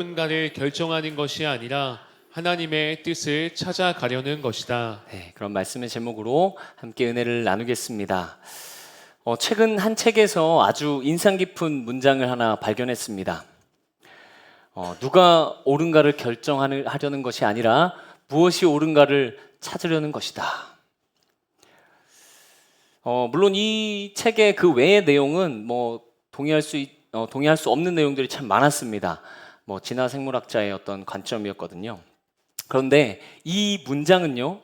누군가를 결정하는 것이 아니라 하나님의 뜻을 찾아가려는 것이다. 네, 그런 말씀의 제목으로 함께 은혜를 나누겠습니다. 최근 한 책에서 아주 인상 깊은 문장을 하나 발견했습니다. 누가 옳은가를 결정하려는 것이 아니라 무엇이 옳은가를 찾으려는 것이다. 물론 이 책의 그 외의 내용은 동의할 수 없는 내용들이 참 많았습니다. 진화 생물학자의 어떤 관점이었거든요. 그런데 이 문장은요,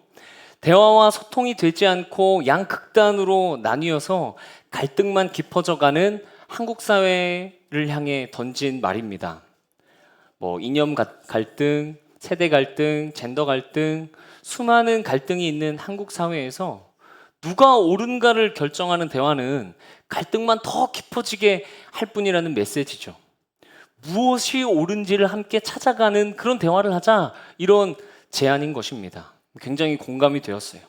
대화와 소통이 되지 않고 양극단으로 나뉘어서 갈등만 깊어져가는 한국 사회를 향해 던진 말입니다. 이념 갈등, 세대 갈등, 젠더 갈등, 수많은 갈등이 있는 한국 사회에서 누가 옳은가를 결정하는 대화는 갈등만 더 깊어지게 할 뿐이라는 메시지죠. 무엇이 옳은지를 함께 찾아가는 그런 대화를 하자, 이런 제안인 것입니다. 굉장히 공감이 되었어요.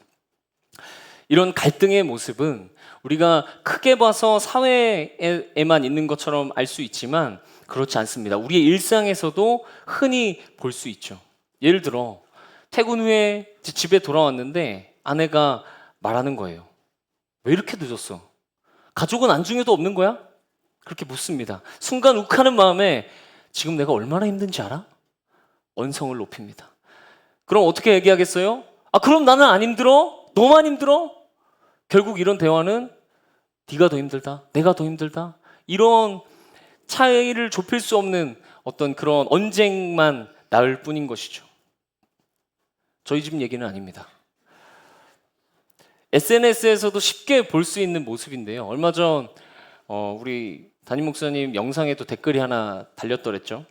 이런 갈등의 모습은 우리가 크게 봐서 사회에만 있는 것처럼 알 수 있지만 그렇지 않습니다. 우리의 일상에서도 흔히 볼 수 있죠. 예를 들어 퇴근 후에 집에 돌아왔는데 아내가 말하는 거예요. 왜 이렇게 늦었어? 가족은 안중에도 없는 거야? 그렇게 묻습니다. 순간 욱하는 마음에 지금 내가 얼마나 힘든지 알아? 언성을 높입니다. 그럼 어떻게 얘기하겠어요? 그럼 나는 안 힘들어? 너만 힘들어? 결국 이런 대화는 네가 더 힘들다, 내가 더 힘들다, 이런 차이를 좁힐 수 없는 어떤 그런 언쟁만 낳을 뿐인 것이죠. 저희 집 얘기는 아닙니다. SNS에서도 쉽게 볼 수 있는 모습인데요. 얼마 전 우리 담임 목사님 영상에도 댓글이 하나 달렸더랬죠.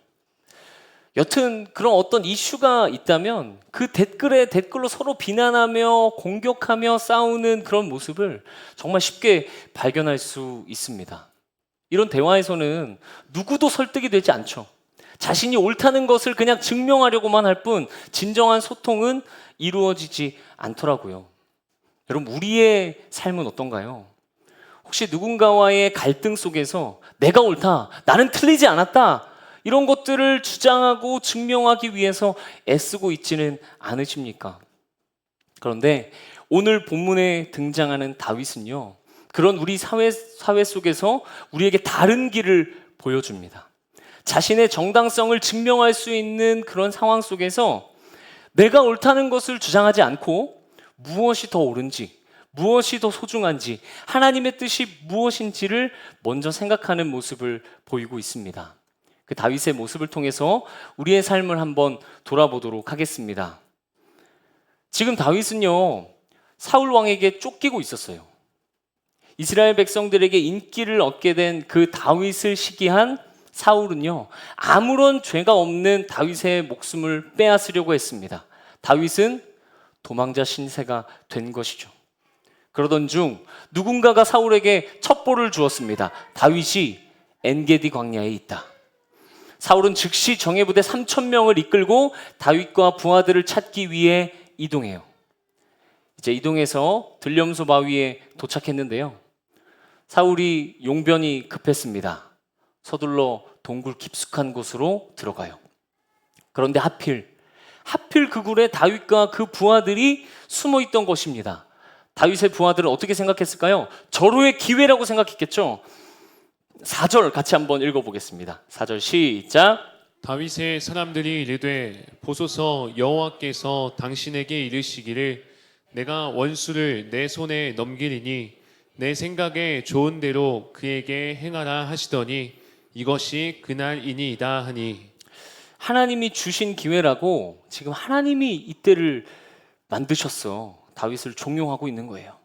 여튼 그런 어떤 이슈가 있다면 그 댓글로 서로 비난하며 공격하며 싸우는 그런 모습을 정말 쉽게 발견할 수 있습니다. 이런 대화에서는 누구도 설득이 되지 않죠. 자신이 옳다는 것을 그냥 증명하려고만 할 뿐 진정한 소통은 이루어지지 않더라고요. 여러분, 우리의 삶은 어떤가요? 혹시 누군가와의 갈등 속에서 내가 옳다, 나는 틀리지 않았다, 이런 것들을 주장하고 증명하기 위해서 애쓰고 있지는 않으십니까? 그런데 오늘 본문에 등장하는 다윗은요, 그런 우리 사회 속에서 우리에게 다른 길을 보여줍니다. 자신의 정당성을 증명할 수 있는 그런 상황 속에서 내가 옳다는 것을 주장하지 않고 무엇이 더 옳은지, 무엇이 더 소중한지, 하나님의 뜻이 무엇인지를 먼저 생각하는 모습을 보이고 있습니다. 그 다윗의 모습을 통해서 우리의 삶을 한번 돌아보도록 하겠습니다. 지금 다윗은요, 사울 왕에게 쫓기고 있었어요. 이스라엘 백성들에게 인기를 얻게 된 그 다윗을 시기한 사울은요, 아무런 죄가 없는 다윗의 목숨을 빼앗으려고 했습니다. 다윗은 도망자 신세가 된 것이죠. 그러던 중 누군가가 사울에게 첩보를 주었습니다. 다윗이 엔게디 광야에 있다. 사울은 즉시 정예부대 3,000명을 이끌고 다윗과 부하들을 찾기 위해 이동해요. 이제 이동해서 들렴소 바위에 도착했는데요. 사울이 용변이 급했습니다. 서둘러 동굴 깊숙한 곳으로 들어가요. 그런데 하필 그 굴에 다윗과 그 부하들이 숨어 있던 것입니다. 다윗의 부하들은 어떻게 생각했을까요? 절호의 기회라고 생각했겠죠. 4절 같이 한번 읽어보겠습니다. 4절 시작. 다윗의 사람들이 이르되 보소서, 여호와께서 당신에게 이르시기를 내가 원수를 내 손에 넘기리니 내 생각에 좋은 대로 그에게 행하라 하시더니 이것이 그날이니이다 하니. 하나님이 주신 기회라고 지금 하나님이 이때를 만드셨어. 다윗을 종용하고 있는 거예요.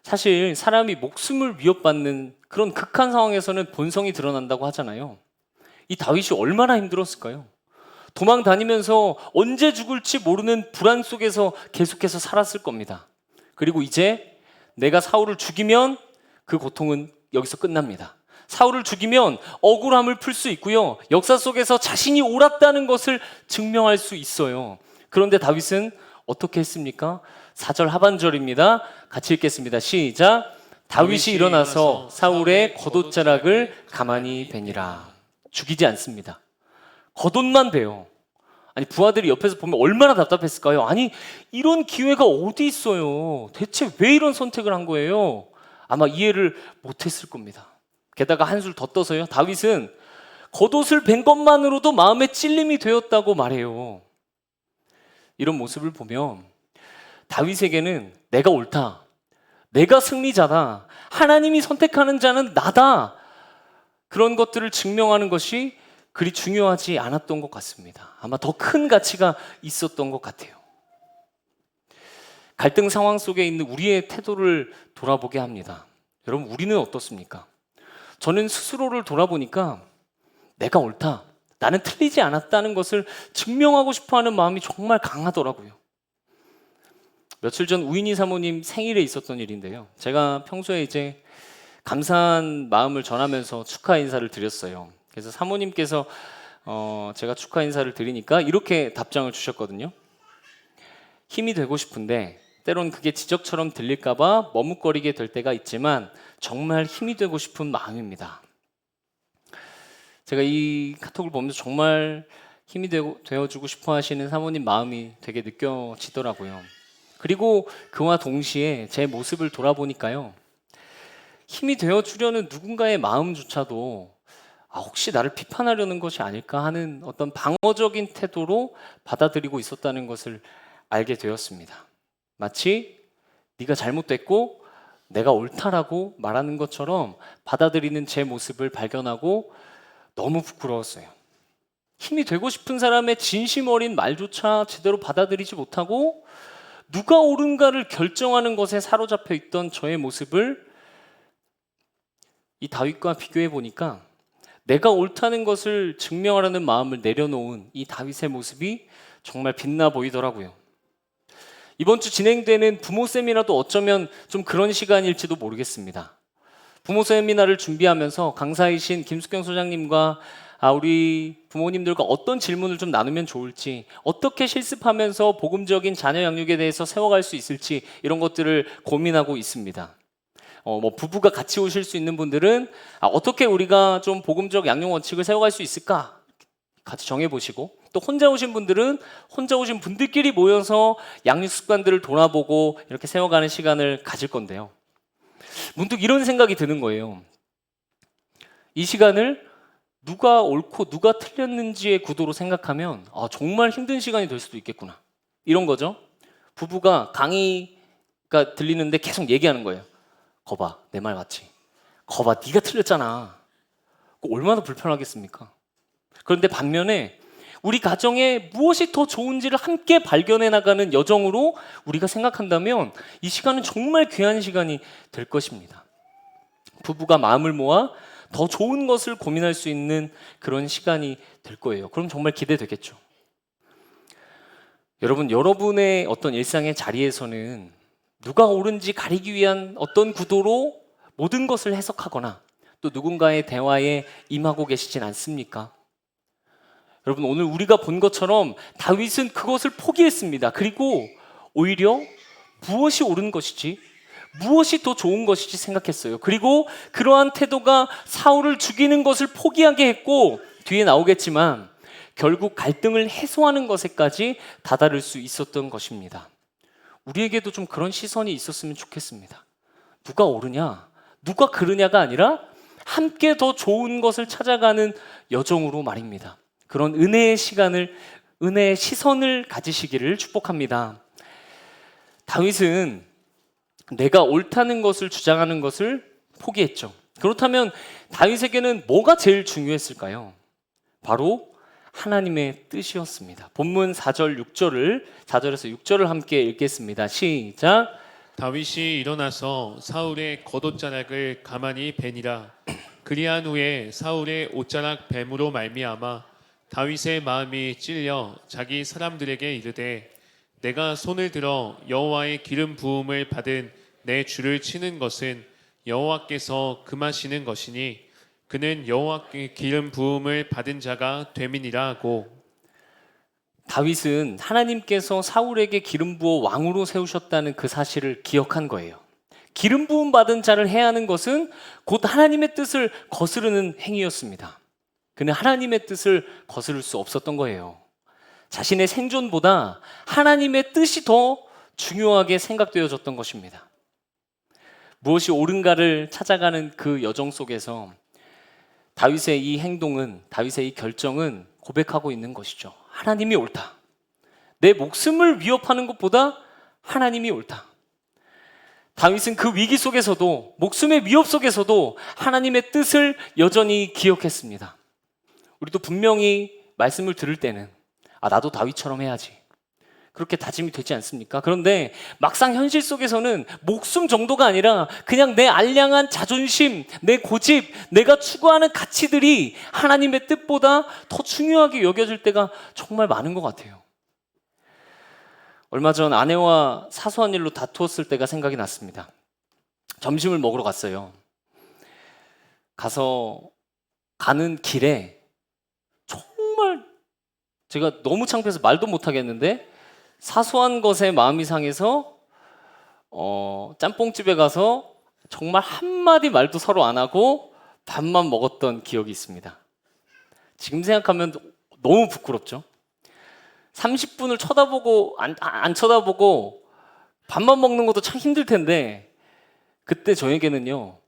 사실 사람이 목숨을 위협받는 그런 극한 상황에서는 본성이 드러난다고 하잖아요. 이 다윗이 얼마나 힘들었을까요? 도망 다니면서 언제 죽을지 모르는 불안 속에서 계속해서 살았을 겁니다. 그리고 이제 내가 사울을 죽이면 그 고통은 여기서 끝납니다. 사울을 죽이면 억울함을 풀 수 있고요, 역사 속에서 자신이 옳았다는 것을 증명할 수 있어요. 그런데 다윗은 어떻게 했습니까? 4절 하반절입니다. 같이 읽겠습니다. 시작. 다윗이 일어나서 사울의 겉옷자락을 가만히 베니라. 죽이지 않습니다. 겉옷만 베요. 아니 부하들이 옆에서 보면 얼마나 답답했을까요? 아니 이런 기회가 어디 있어요? 대체 왜 이런 선택을 한 거예요? 아마 이해를 못했을 겁니다. 게다가 한술 더 떠서요. 다윗은 겉옷을 벤 것만으로도 마음에 찔림이 되었다고 말해요. 이런 모습을 보면 다윗에게는 내가 옳다, 내가 승리자다, 하나님이 선택하는 자는 나다, 그런 것들을 증명하는 것이 그리 중요하지 않았던 것 같습니다. 아마 더 큰 가치가 있었던 것 같아요. 갈등 상황 속에 있는 우리의 태도를 돌아보게 합니다. 여러분, 우리는 어떻습니까? 저는 스스로를 돌아보니까 내가 옳다, 나는 틀리지 않았다는 것을 증명하고 싶어하는 마음이 정말 강하더라고요. 며칠 전 우인희 사모님 생일에 있었던 일인데요. 제가 평소에 이제 감사한 마음을 전하면서 축하 인사를 드렸어요. 그래서 사모님께서 제가 축하 인사를 드리니까 이렇게 답장을 주셨거든요. 힘이 되고 싶은데 때론 그게 지적처럼 들릴까봐 머뭇거리게 될 때가 있지만 정말 힘이 되고 싶은 마음입니다. 제가 이 카톡을 보면서 정말 힘이 되어주고 싶어 하시는 사모님 마음이 되게 느껴지더라고요. 그리고 그와 동시에 제 모습을 돌아보니까요, 힘이 되어주려는 누군가의 마음조차도 혹시 나를 비판하려는 것이 아닐까 하는 어떤 방어적인 태도로 받아들이고 있었다는 것을 알게 되었습니다. 마치 네가 잘못됐고 내가 옳다라고 말하는 것처럼 받아들이는 제 모습을 발견하고 너무 부끄러웠어요. 힘이 되고 싶은 사람의 진심 어린 말조차 제대로 받아들이지 못하고 누가 옳은가를 결정하는 것에 사로잡혀 있던 저의 모습을 이 다윗과 비교해 보니까 내가 옳다는 것을 증명하려는 마음을 내려놓은 이 다윗의 모습이 정말 빛나 보이더라고요. 이번 주 진행되는 부모 세미나도 어쩌면 좀 그런 시간일지도 모르겠습니다. 부모 세미나를 준비하면서 강사이신 김숙경 소장님과 우리 부모님들과 어떤 질문을 좀 나누면 좋을지, 어떻게 실습하면서 복음적인 자녀 양육에 대해서 세워갈 수 있을지 이런 것들을 고민하고 있습니다. 부부가 같이 오실 수 있는 분들은 어떻게 우리가 좀 복음적 양육 원칙을 세워갈 수 있을까 같이 정해보시고, 또 혼자 오신 분들은 혼자 오신 분들끼리 모여서 양육 습관들을 돌아보고 이렇게 세워가는 시간을 가질 건데요. 문득 이런 생각이 드는 거예요. 이 시간을 누가 옳고 누가 틀렸는지의 구도로 생각하면 정말 힘든 시간이 될 수도 있겠구나, 이런 거죠. 부부가 강의가 들리는데 계속 얘기하는 거예요. 거봐, 내 말 맞지? 거봐, 네가 틀렸잖아. 얼마나 불편하겠습니까? 그런데 반면에 우리 가정에 무엇이 더 좋은지를 함께 발견해 나가는 여정으로 우리가 생각한다면 이 시간은 정말 귀한 시간이 될 것입니다. 부부가 마음을 모아 더 좋은 것을 고민할 수 있는 그런 시간이 될 거예요. 그럼 정말 기대되겠죠. 여러분의 어떤 일상의 자리에서는 누가 옳은지 가리기 위한 어떤 구도로 모든 것을 해석하거나 또 누군가의 대화에 임하고 계시진 않습니까? 여러분, 오늘 우리가 본 것처럼 다윗은 그것을 포기했습니다. 그리고 오히려 무엇이 옳은 것이지, 무엇이 더 좋은 것이지 생각했어요. 그리고 그러한 태도가 사울을 죽이는 것을 포기하게 했고, 뒤에 나오겠지만 결국 갈등을 해소하는 것에까지 다다를 수 있었던 것입니다. 우리에게도 좀 그런 시선이 있었으면 좋겠습니다. 누가 옳으냐, 누가 그르냐가 아니라 함께 더 좋은 것을 찾아가는 여정으로 말입니다. 그런 은혜의 시간을, 은혜의 시선을 가지시기를 축복합니다. 다윗은 내가 옳다는 것을 주장하는 것을 포기했죠. 그렇다면 다윗에게는 뭐가 제일 중요했을까요? 바로 하나님의 뜻이었습니다. 본문 4절에서 6절을 함께 읽겠습니다. 시작. 다윗이 일어나서 사울의 겉옷자락을 가만히 베니라. 그리한 후에 사울의 옷자락 뱀으로 말미암아 다윗의 마음이 찔려 자기 사람들에게 이르되 내가 손을 들어 여호와의 기름 부음을 받은 내 주를 치는 것은 여호와께서 금하시는 것이니 그는 여호와께 기름 부음을 받은 자가 됨이니라 하고. 다윗은 하나님께서 사울에게 기름 부어 왕으로 세우셨다는 그 사실을 기억한 거예요. 기름 부음 받은 자를 해야 하는 것은 곧 하나님의 뜻을 거스르는 행위였습니다. 그는 하나님의 뜻을 거스를 수 없었던 거예요. 자신의 생존보다 하나님의 뜻이 더 중요하게 생각되어졌던 것입니다. 무엇이 옳은가를 찾아가는 그 여정 속에서 다윗의 이 행동은, 다윗의 이 결정은 고백하고 있는 것이죠. 하나님이 옳다. 내 목숨을 위협하는 것보다 하나님이 옳다. 다윗은 그 위기 속에서도, 목숨의 위협 속에서도 하나님의 뜻을 여전히 기억했습니다. 우리도 분명히 말씀을 들을 때는 나도 다윗처럼 해야지, 그렇게 다짐이 되지 않습니까? 그런데 막상 현실 속에서는 목숨 정도가 아니라 그냥 내 알량한 자존심, 내 고집, 내가 추구하는 가치들이 하나님의 뜻보다 더 중요하게 여겨질 때가 정말 많은 것 같아요. 얼마 전 아내와 사소한 일로 다투었을 때가 생각이 났습니다. 점심을 먹으러 갔어요. 가는 길에 정말 제가 너무 창피해서 말도 못 하겠는데 사소한 것에 마음이 상해서 짬뽕집에 가서 정말 한마디 말도 서로 안 하고 밥만 먹었던 기억이 있습니다. 지금 생각하면 너무 부끄럽죠. 30분을 쳐다보고 안 쳐다보고 밥만 먹는 것도 참 힘들 텐데, 그때 저에게는요,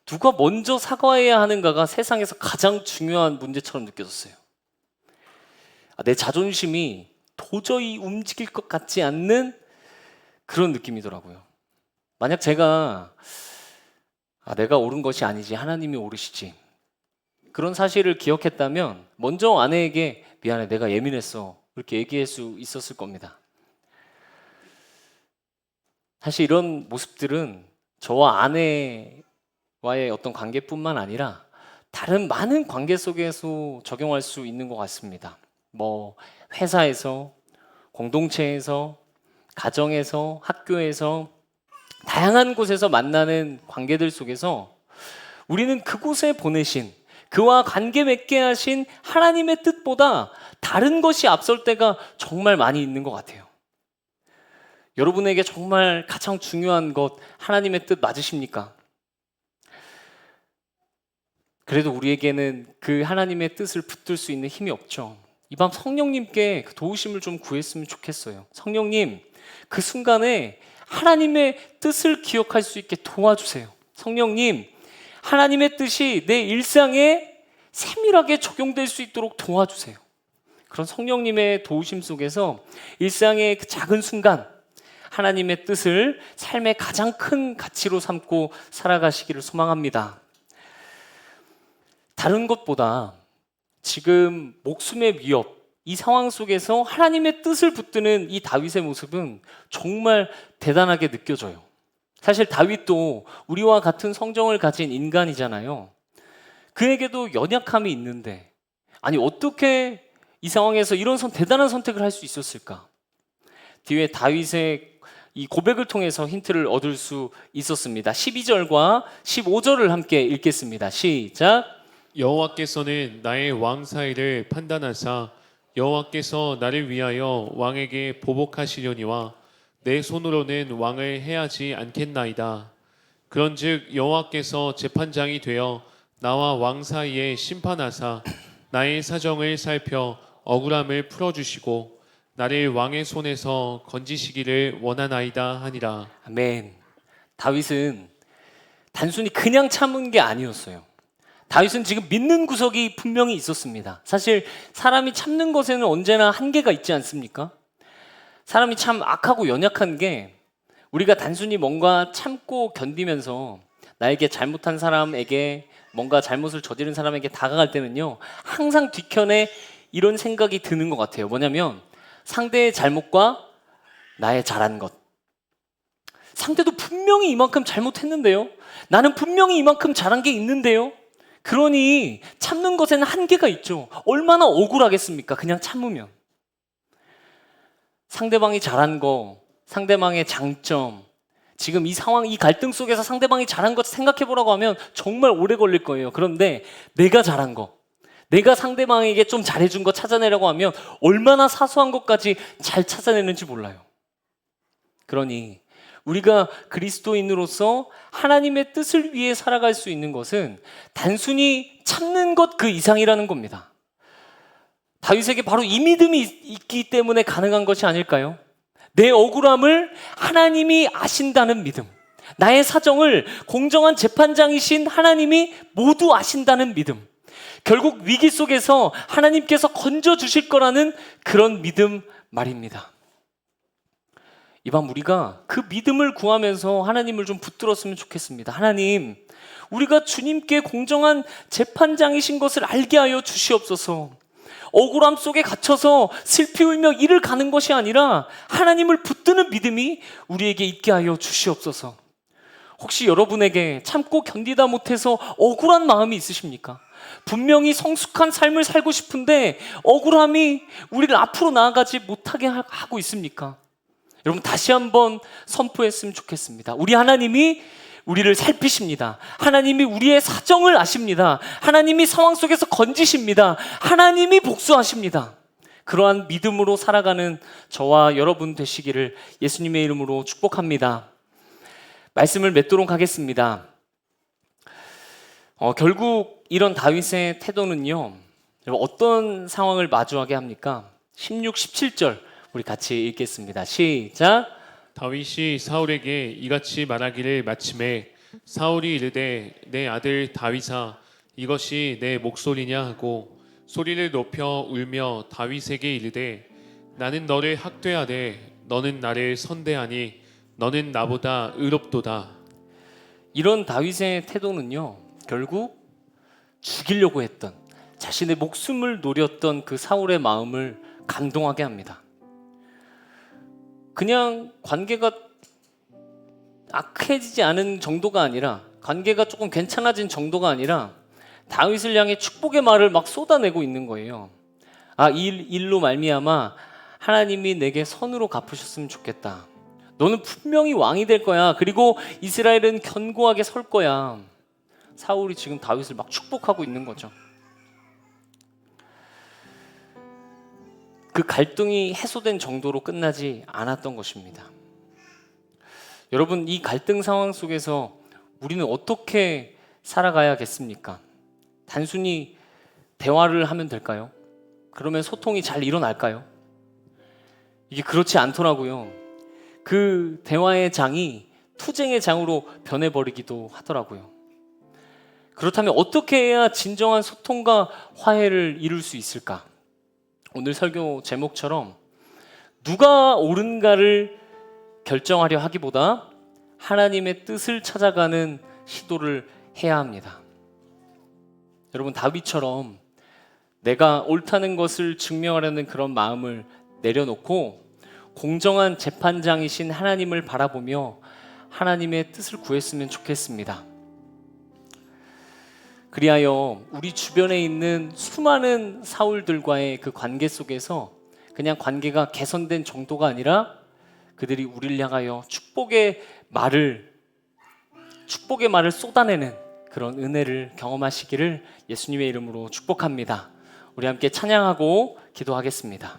누가 먼저 사과해야 하는가가 세상에서 가장 중요한 문제처럼 느껴졌어요. 내 자존심이 도저히 움직일 것 같지 않는 그런 느낌이더라고요. 만약 제가 내가 옳은 것이 아니지 하나님이 옳으시지, 그런 사실을 기억했다면 먼저 아내에게 미안해, 내가 예민했어, 그렇게 얘기할 수 있었을 겁니다. 사실 이런 모습들은 저와 아내와의 어떤 관계뿐만 아니라 다른 많은 관계 속에서 적용할 수 있는 것 같습니다. 회사에서, 공동체에서, 가정에서, 학교에서, 다양한 곳에서 만나는 관계들 속에서 우리는 그곳에 보내신, 그와 관계 맺게 하신 하나님의 뜻보다 다른 것이 앞설 때가 정말 많이 있는 것 같아요. 여러분에게 정말 가장 중요한 것, 하나님의 뜻 맞으십니까? 그래도 우리에게는 그 하나님의 뜻을 붙들 수 있는 힘이 없죠. 이 밤 성령님께 그 도우심을 좀 구했으면 좋겠어요. 성령님, 그 순간에 하나님의 뜻을 기억할 수 있게 도와주세요. 성령님, 하나님의 뜻이 내 일상에 세밀하게 적용될 수 있도록 도와주세요. 그런 성령님의 도우심 속에서 일상의 그 작은 순간 하나님의 뜻을 삶의 가장 큰 가치로 삼고 살아가시기를 소망합니다. 다른 것보다 지금 목숨의 위협, 이 상황 속에서 하나님의 뜻을 붙드는 이 다윗의 모습은 정말 대단하게 느껴져요. 사실 다윗도 우리와 같은 성정을 가진 인간이잖아요. 그에게도 연약함이 있는데, 어떻게 이 상황에서 이런 대단한 선택을 할 수 있었을까? 뒤에 다윗의 이 고백을 통해서 힌트를 얻을 수 있었습니다. 12절과 15절을 함께 읽겠습니다. 시작. 여호와께서는 나의 왕 사이를 판단하사 여호와께서 나를 위하여 왕에게 보복하시려니와 내 손으로는 왕을 해하지 않겠나이다. 그런즉 여호와께서 재판장이 되어 나와 왕 사이에 심판하사 나의 사정을 살펴 억울함을 풀어주시고 나를 왕의 손에서 건지시기를 원하나이다 하니라. 아멘. 다윗은 단순히 그냥 참은 게 아니었어요. 다윗은 지금 믿는 구석이 분명히 있었습니다. 사실 사람이 참는 것에는 언제나 한계가 있지 않습니까? 사람이 참 악하고 연약한 게, 우리가 단순히 뭔가 참고 견디면서 나에게 잘못한 사람에게, 뭔가 잘못을 저지른 사람에게 다가갈 때는요, 항상 뒤편에 이런 생각이 드는 것 같아요. 뭐냐면 상대의 잘못과 나의 잘한 것. 상대도 분명히 이만큼 잘못했는데요, 나는 분명히 이만큼 잘한 게 있는데요. 그러니 참는 것에는 한계가 있죠. 얼마나 억울하겠습니까? 그냥 참으면. 상대방이 잘한 거, 상대방의 장점, 지금 이 상황, 이 갈등 속에서 상대방이 잘한 것 생각해 보라고 하면 정말 오래 걸릴 거예요. 그런데 내가 잘한 거, 내가 상대방에게 좀 잘해준 거 찾아내려고 하면 얼마나 사소한 것까지 잘 찾아내는지 몰라요. 그러니 우리가 그리스도인으로서 하나님의 뜻을 위해 살아갈 수 있는 것은 단순히 참는 것 그 이상이라는 겁니다. 다윗에게 바로 이 믿음이 있기 때문에 가능한 것이 아닐까요? 내 억울함을 하나님이 아신다는 믿음, 나의 사정을 공정한 재판장이신 하나님이 모두 아신다는 믿음, 결국 위기 속에서 하나님께서 건져주실 거라는 그런 믿음 말입니다. 이밤 우리가 그 믿음을 구하면서 하나님을 좀 붙들었으면 좋겠습니다. 하나님, 우리가 주님께 공정한 재판장이신 것을 알게 하여 주시옵소서. 억울함 속에 갇혀서 슬피 울며 이를 가는 것이 아니라 하나님을 붙드는 믿음이 우리에게 있게 하여 주시옵소서. 혹시 여러분에게 참고 견디다 못해서 억울한 마음이 있으십니까? 분명히 성숙한 삶을 살고 싶은데 억울함이 우리를 앞으로 나아가지 못하게 하고 있습니까? 여러분, 다시 한번 선포했으면 좋겠습니다. 우리 하나님이 우리를 살피십니다. 하나님이 우리의 사정을 아십니다. 하나님이 상황 속에서 건지십니다. 하나님이 복수하십니다. 그러한 믿음으로 살아가는 저와 여러분 되시기를 예수님의 이름으로 축복합니다. 말씀을 맺도록 하겠습니다. 결국 이런 다윗의 태도는요, 어떤 상황을 마주하게 합니까? 16, 17절 우리 같이 읽겠습니다. 시작. 다윗이 사울에게 이같이 말하기를 마침에 사울이 이르되 내 아들 다윗아 이것이 내 목소리냐 하고 소리를 높여 울며 다윗에게 이르되 나는 너를 학대하되 너는 나를 선대하니 너는 나보다 의롭도다. 이런 다윗의 태도는요, 결국 죽이려고 했던, 자신의 목숨을 노렸던 그 사울의 마음을 감동하게 합니다. 그냥 관계가 악해지지 않은 정도가 아니라, 관계가 조금 괜찮아진 정도가 아니라 다윗을 향해 축복의 말을 막 쏟아내고 있는 거예요. 이 일로 말미암아 하나님이 내게 선으로 갚으셨으면 좋겠다. 너는 분명히 왕이 될 거야. 그리고 이스라엘은 견고하게 설 거야. 사울이 지금 다윗을 막 축복하고 있는 거죠. 그 갈등이 해소된 정도로 끝나지 않았던 것입니다. 여러분, 이 갈등 상황 속에서 우리는 어떻게 살아가야겠습니까? 단순히 대화를 하면 될까요? 그러면 소통이 잘 일어날까요? 이게 그렇지 않더라고요. 그 대화의 장이 투쟁의 장으로 변해버리기도 하더라고요. 그렇다면 어떻게 해야 진정한 소통과 화해를 이룰 수 있을까? 오늘 설교 제목처럼 누가 옳은가를 결정하려 하기보다 하나님의 뜻을 찾아가는 시도를 해야 합니다. 여러분, 다윗처럼 내가 옳다는 것을 증명하려는 그런 마음을 내려놓고 공정한 재판장이신 하나님을 바라보며 하나님의 뜻을 구했으면 좋겠습니다. 그리하여 우리 주변에 있는 수많은 사울들과의 그 관계 속에서 그냥 관계가 개선된 정도가 아니라 그들이 우리를 향하여 축복의 말을 쏟아내는 그런 은혜를 경험하시기를 예수님의 이름으로 축복합니다. 우리 함께 찬양하고 기도하겠습니다.